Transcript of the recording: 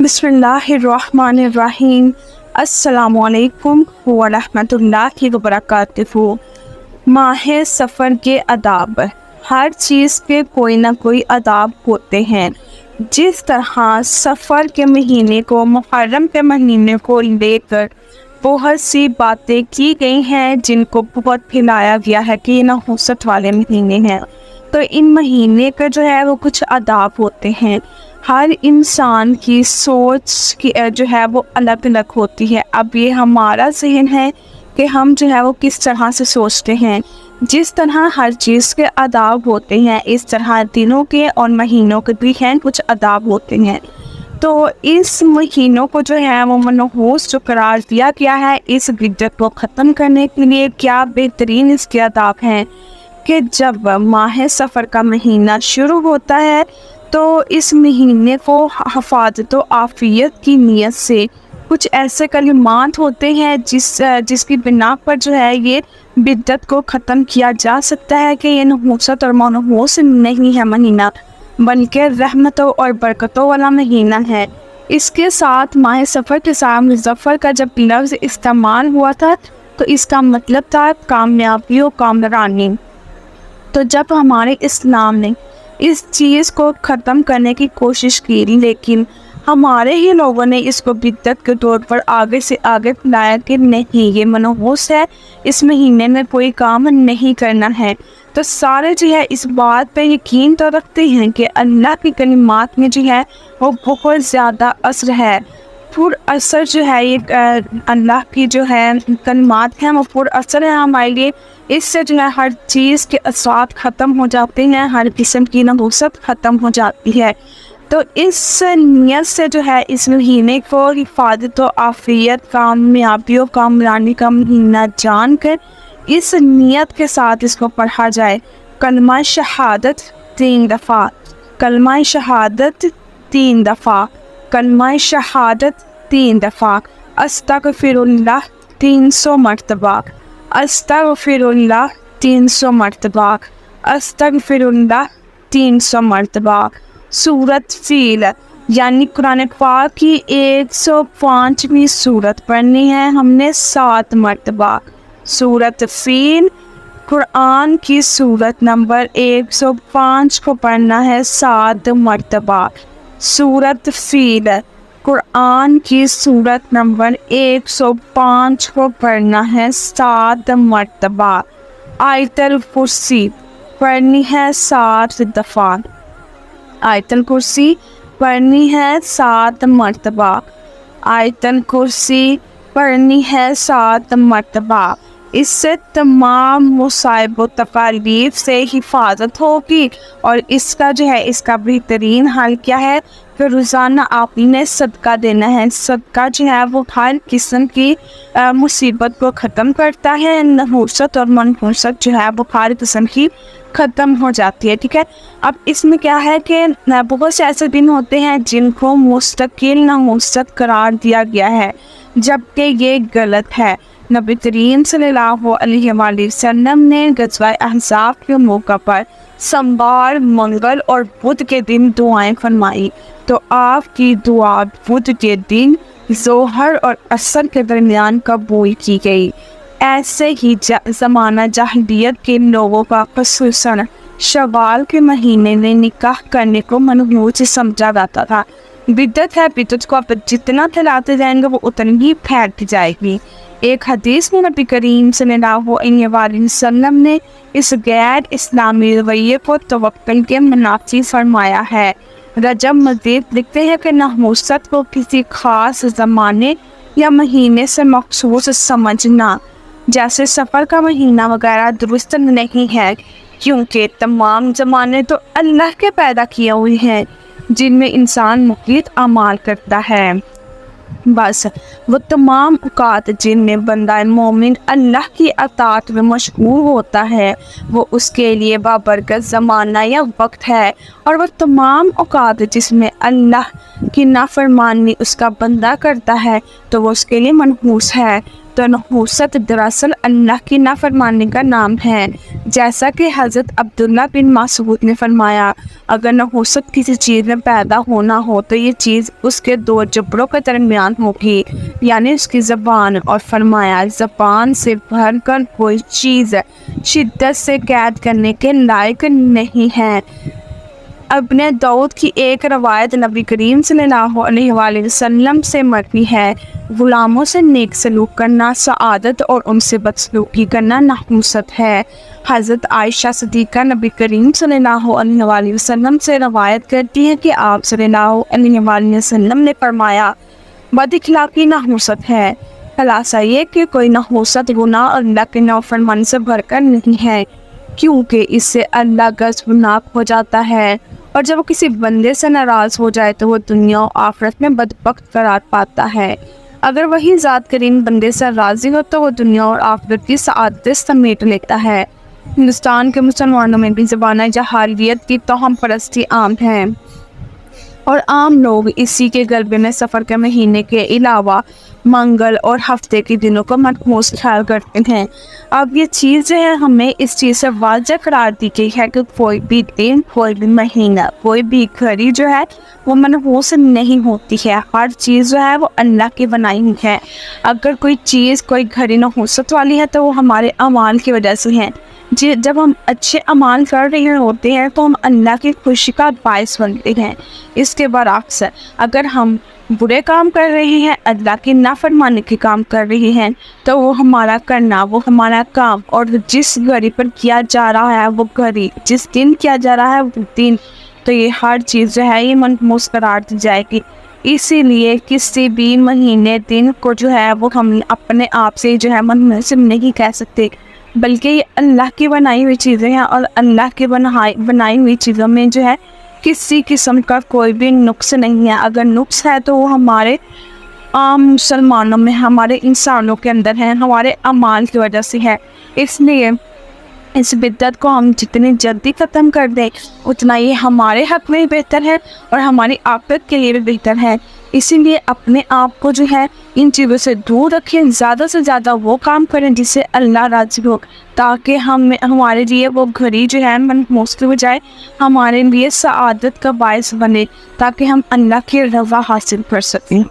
बिस्मिल्लाहिर्रहमानिर्रहीम। अस्सलामु अलैकुम वरहमतुल्लाहि वबरकातुहू। माह सफ़र के आदाब। हर चीज़ के कोई ना कोई आदाब होते हैं। जिस तरह सफ़र के महीने को, मुहर्रम के महीने को लेकर बहुत सी बातें की गई हैं, जिनको बहुत फैलाया गया है कि ये नहुसत वाले महीने हैं, तो इन महीने का जो है वो कुछ आदाब होते हैं। हर इंसान की सोच की जो है वो अलग अलग होती है। अब ये हमारा ज़हन है कि हम जो है वो किस तरह से सोचते हैं। जिस तरह हर चीज़ के आदाब होते हैं, इस तरह दिनों के और महीनों के भी हैं कुछ आदाब होते हैं। तो इस महीनों को जो है वो मनहूस जो करार दिया गया है, इस बिदअत को ख़त्म करने के लिए क्या बेहतरीन इसके आदाब हैं कि जब माह सफ़र का महीना शुरू होता है तो इस महीने को हफाजत व आफ़ियत की नीयत से कुछ ऐसे कलिमात होते हैं जिसकी बिना पर जो है ये बिदअत को ख़त्म किया जा सकता है कि ये नहुसत और मनहूस नहीं है महीना, बल्कि रहमतों और बरकतों वाला महीना है। इसके साथ माह सफ़र के साथ मुज़फ़्फ़र का जब लफ्ज़ इस्तेमाल हुआ था तो इसका मतलब था कामयाबी और कामरानी। तो जब हमारे इस्लाम ने इस चीज़ को ख़त्म करने की कोशिश की, लेकिन हमारे ही लोगों ने इसको बिदअत के तौर पर आगे से आगे फैलाया कि नहीं, ये मनहूस है, इस महीने में कोई काम नहीं करना है। तो सारे जो है इस बात पे यकीन तो रखते हैं कि अल्लाह की कलिमात में जो है वो बहुत ज़्यादा असर है, पुर असर जो है ये अल्लाह की जो है कलिमात हैं वो पुर असर है हमारे लिए। इससे जो है हर चीज़ के असरात ख़त्म हो जाते हैं, हर किस्म की नहुसत ख़त्म हो जाती है। तो इस नियत से जो है इस महीने को हिफाजत व आफ़ियत, कामयाबी और कामरानी का महीना जान कर इस नियत के साथ इसको पढ़ा जाए। कलमा शहादत 3 दफ़ा, कलमा शहादत 3 दफ़ा, कलमा शहादत 3 दफ़ा, अस्तगफिरुल्लाह 300 मरतबा, अस्तगफिरुल्लाह 300 मरतबा, अस्तगफिरुल्लाह 300 मरतबा। सूरत फ़ील यानी कुरान पाक की 105वीं सूरत पढ़नी है हमने 7 मरतबा। सूरत फ़ील कुरान की सूरत नंबर 105 को पढ़ना है 7 मरतबा। सूरत फ़ील कुरान की सूरत नंबर 105 को पढ़ना है 7 मरतबा। आयतल कुर्सी पढ़नी है 7 दफ़ा, आयतल कुर्सी पढ़नी है 7 मरतबा, आयतल कुर्सी पढ़नी है 7 मरतबा। इससे तमाम मुसाइब व तकालीफ से हिफाजत होगी। और इसका जो है इसका बेहतरीन हाल क्या है कि रोज़ाना आपने सदका देना है। सदका जो है वो हर किस्म की मुसीबत को ख़त्म करता है, नहुसत और मनहूसत जो है वो हर किस्म की ख़त्म हो जाती है। ठीक है, अब इसमें क्या है कि बहुत से ऐसे दिन होते हैं जिनको मुस्तकिल नहुसत करार दिया गया है, जबकि ये गलत है। नबी करीम सल्लल्लाहु अलैहि वसल्लम ने ग़ज़वा अहज़ाब के मौका पर सोमवार, मंगल और बुध के दिन दुआएं फरमाई, तो आपकी दुआ बुध के दिन ज़ोहर और असर के दरमियान कबूल की गई। ऐसे ही ज़माना जाहिलियत के लोगों का ख़ुसूसन शवाल के महीने में निकाह करने को मनहूस समझा जाता था। बिदअत है, बिदअत को आप जितना फैलाते जाएंगे वो उतनी ही फैलती जाएगी। एक हदीस में नबी करीम सल्लल्लाहु अलैहि वसल्लम ने इस गैर इस्लामी रवैये को तवक्कुल के मुनाफी फरमाया है। रजब मज़ीद लिखते हैं कि नहुसत को किसी ख़ास ज़माने या महीने से मखसूस समझना, जैसे सफ़र का महीना वगैरह, दुरुस्त नहीं है, क्योंकि तमाम ज़माने तो अल्लाह के पैदा किए हुए हैं जिनमें इंसान मुफ़ीद अमाल करता है। बस वो तमाम औकात जिनमें बंदा मोमिन अल्लाह की अताअत में मशगूल होता है वो उसके लिए बाबरकत ज़माना या वक्त है। और वो तमाम औकात जिसमें अल्लाह की नाफरमानी उसका बंदा करता है तो वो उसके लिए मनहूस है। تو نحوست دراصل اللہ کی نافرمانی کا نام ہے، جیسا کہ حضرت عبداللہ بن مسعود نے فرمایا، اگر نحوست کسی چیز میں پیدا ہونا ہو تو یہ چیز اس کے دو جبڑوں کے درمیان ہوگی، یعنی اس کی زبان، اور فرمایا زبان سے بھر کر کوئی چیز شدت سے قید کرنے کے لائق نہیں ہے۔ ابن داؤد کی ایک روایت نبی کریم صلی اللہ علیہ وآلہ وسلم سے مروی ہے، غلاموں سے نیک سلوک کرنا سعادت اور ان سے بدسلوکی کرنا نحوست ہے۔ حضرت عائشہ صدیقہ نبی کریم صلی اللہ علیہ وآلہ وسلم سے روایت کرتی ہے کہ آپ صلی اللہ علیہ وآلہ وسلم نے فرمایا، بد اخلاقی نحوست ہے۔ خلاصہ یہ کہ کوئی نحوست گناہ اور اللہ کے نافرمانی سے بھر کر نہیں ہے، کیونکہ اس سے اللہ غضبناک ہو جاتا ہے، اور جب وہ کسی بندے سے ناراض ہو جائے تو وہ دنیا و آخرت میں بدبخت قرار پاتا ہے۔ اگر وہی ذات کریم بندے سے راضی ہو تو وہ دنیا اور آخرت کی سعادت سمیٹ لیتا ہے۔ ہندوستان کے مسلمانوں میں بھی زبانہ جاہلیت کی توہم پرستی عام ہے، اور عام لوگ اسی کے غلبے میں سفر کے مہینے کے علاوہ منگل اور ہفتے کے دنوں کو منحوس خیال کرتے ہیں۔ اب یہ چیز جو ہے ہمیں اس چیز سے واضح قرار دی گئی ہے کہ کوئی بھی دن، کوئی بھی مہینہ، کوئی بھی گھڑی جو ہے وہ منحوس نہیں ہوتی ہے، ہر چیز جو ہے وہ اللہ کی بنائی ہوئی ہے۔ اگر کوئی چیز، کوئی گھڑی نحوست والی ہے تو وہ ہمارے اعمال کی وجہ سے ہے۔ جب ہم اچھے اعمال کر رہے ہوتے ہیں تو ہم اللہ کی خوشی کا باعث بنتے ہیں۔ اس کے برعکس اگر ہم برے کام کر رہے ہیں، اللہ کی نافرمانی کے کام کر رہے ہیں، تو وہ ہمارا کرنا، وہ ہمارا کام، اور جس گھڑی پر کیا جا رہا ہے وہ گھڑی، جس دن کیا جا رہا ہے وہ دن، تو یہ ہر چیز جو ہے یہ منحوس قرار دی جائے گی۔ اسی لیے کسی بھی مہینے دن کو جو ہے وہ ہم اپنے آپ سے جو ہے منحوس نہیں کہہ سکتے، بلکہ یہ اللہ کی بنائی ہوئی چیزیں ہیں، اور اللہ کی بنائی ہوئی چیزوں میں جو ہے کسی قسم کا کوئی بھی نقص نہیں ہے۔ اگر نقص ہے تو وہ ہمارے عام مسلمانوں میں، ہمارے انسانوں کے اندر ہے، ہمارے اعمال کی وجہ سے ہے۔ اس لیے اس بدعت کو ہم جتنی جلدی ختم کر دیں اتنا یہ ہمارے حق میں بہتر ہے اور ہماری آخرت کے لیے بھی بہتر ہے۔ اسی لیے اپنے آپ کو جو ہے ان چیزوں سے دور رکھیں، زیادہ سے زیادہ وہ کام کریں جس سے اللہ راضی ہو، تاکہ ہمارے لیے وہ گھڑی جو ہے منحوس کی بجائے ہمارے لیے سعادت کا باعث بنے، تاکہ ہم اللہ کی رضا حاصل کر سکیں۔